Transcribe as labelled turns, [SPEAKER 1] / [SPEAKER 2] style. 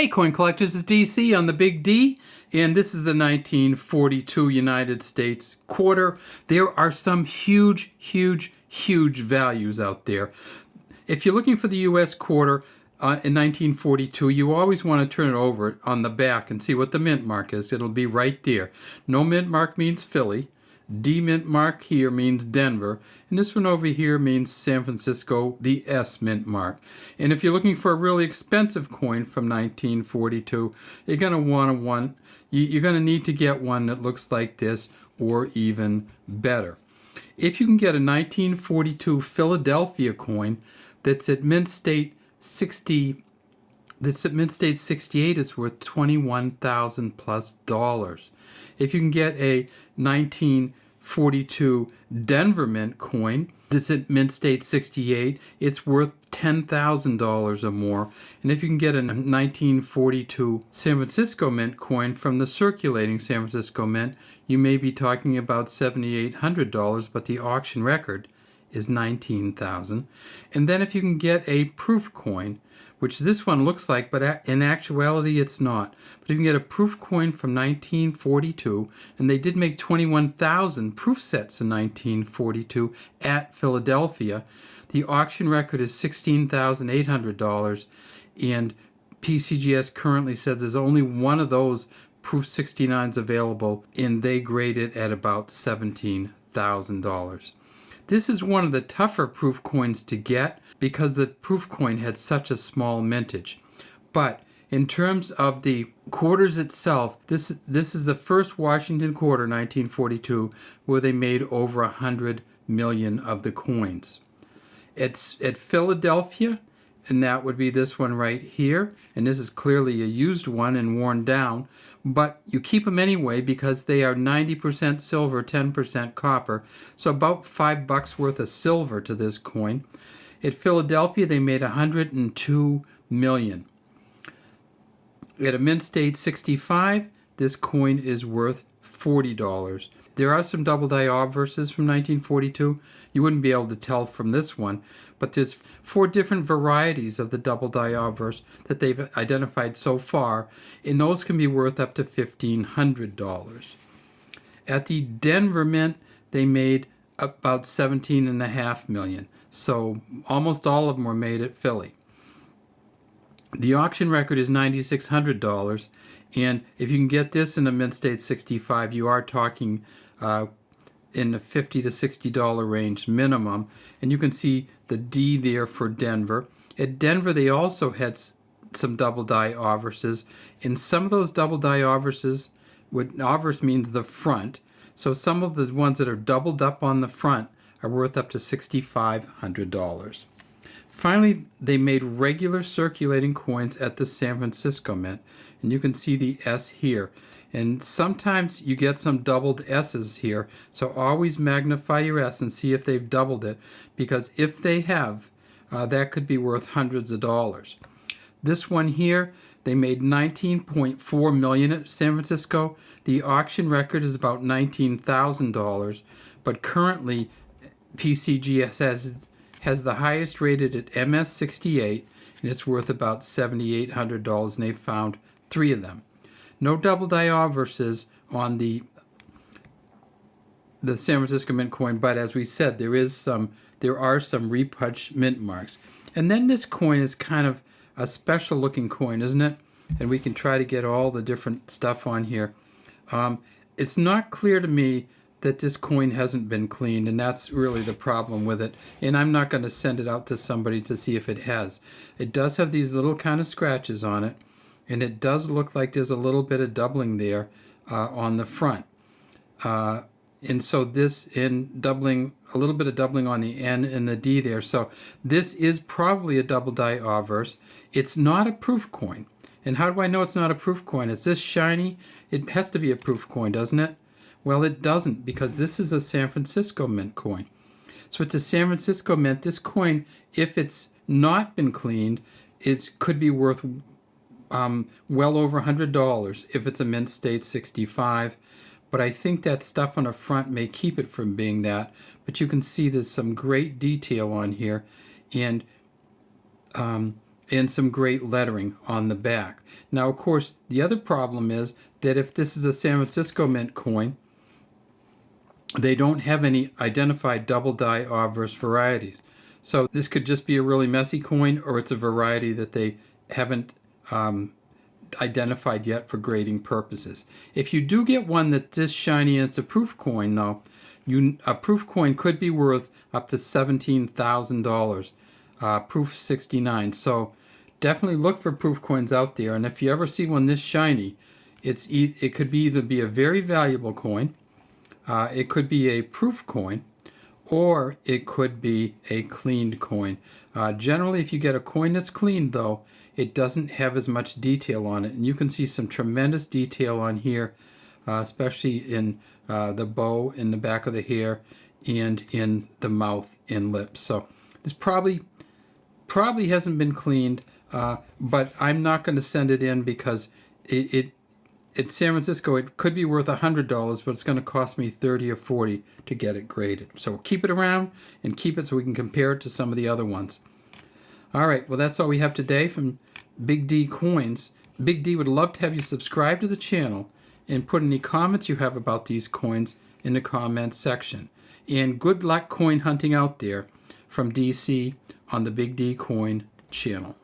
[SPEAKER 1] Hey coin collectors, it's DC on the Big D, and this is the 1942 United States quarter. There are some huge values out there. If you're looking for the US quarter in 1942, you always want to turn it over on the back and see what the mint mark is. It'll be right there. No mint mark means Philly. D mint mark here means Denver, and this one over here means San Francisco, the S mint mark. And if you're looking for a really expensive coin from 1942, you're going to need to get one that looks like this or even better. If you can get a 1942 Philadelphia coin that's at mint state 68, it's worth $21,000 plus. If you can get a 1942 Denver mint coin that's at mint state 68, it's worth $10,000 or more. And if you can get a 1942 San Francisco mint coin from the circulating San Francisco mint, you may be talking about $7,800, but the auction record is $19,000. And then if you can get a proof coin, which this one looks like, but in actuality it's not. But you can get a proof coin from 1942, and they did make 21,000 proof sets in 1942 at Philadelphia. The auction record is $16,800, and PCGS currently says there's only one of those proof 69s available, and they grade it at about $17,000. This is one of the tougher proof coins to get because the proof coin had such a small mintage. But in terms of the quarters itself, this is the first Washington quarter, 1942, where they made over 100 million of the coins. It's at Philadelphia, and that would be this one right here. And this is clearly a used one and worn down, but you keep them anyway because they are 90% silver, 10% copper, so about $5 worth of silver to this coin. At Philadelphia, they made 102 million. At a mint state 65, this coin is worth $40. There are some double die obverses from 1942. You wouldn't be able to tell from this one, but there's 4 different varieties of the double die obverse that they've identified so far, and those can be worth up to $1,500. At the Denver Mint, they made about 17.5 million, so almost all of them were made at Philly. The auction record is $9,600, and if you can get this in a mint state 65, you are talking in the $50 to $60 range minimum. And you can see the D there for Denver. At Denver, they also had some double die obverses, and some of those double die obverses, obverse means the front, so some of the ones that are doubled up on the front are worth up to $6,500. Finally, they made regular circulating coins at the San Francisco Mint, and you can see the S here. And sometimes you get some doubled S's here, so always magnify your S and see if they've doubled it, because if they have, that could be worth hundreds of dollars. This one here, they made 19.4 million at San Francisco. The auction record is about $19,000, but currently PCGS has the highest rated at MS68, and it's worth about $7,800, and they found 3 of them. No double die obverses on the San Francisco Mint coin, but as we said, there are some repunched mint marks. And then this coin is kind of a special looking coin, isn't it? And we can try to get all the different stuff on here. It's not clear to me that this coin hasn't been cleaned, and that's really the problem with it. And I'm not going to send it out to somebody to see if it has. It does have these little kind of scratches on it, and it does look like there's a little bit of doubling there on the front. And so this in doubling, a little bit of doubling on the N and the D there. So this is probably a double die obverse. It's not a proof coin. And how do I know it's not a proof coin? Is this shiny? It has to be a proof coin, doesn't it? Well, it doesn't, because this is a San Francisco Mint coin. So it's a San Francisco Mint. This coin, if it's not been cleaned, it could be worth well over $100 if it's a mint state 65. But I think that stuff on the front may keep it from being that. But you can see there's some great detail on here. And and some great lettering on the back. Now, of course, the other problem is that if this is a San Francisco Mint coin, they don't have any identified double die obverse varieties. So this could just be a really messy coin, or it's a variety that they haven't identified yet for grading purposes. If you do get one that's this shiny and it's a proof coin, though, a proof coin could be worth up to $17,000. Proof 69. So definitely look for proof coins out there. And if you ever see one this shiny, it could either be a very valuable coin, it could be a proof coin, or it could be a cleaned coin. Generally, if you get a coin that's cleaned, though, it doesn't have as much detail on it. And you can see some tremendous detail on here, especially in the bow in the back of the hair and in the mouth and lips. So this probably hasn't been cleaned, but I'm not going to send it in because at San Francisco, it could be worth $100, but it's going to cost me $30 or $40 to get it graded. So keep it around and keep it so we can compare it to some of the other ones. All right, well, that's all we have today from Big D Coins. Big D would love to have you subscribe to the channel and put any comments you have about these coins in the comments section. And good luck coin hunting out there from DC on the Big D Coin channel.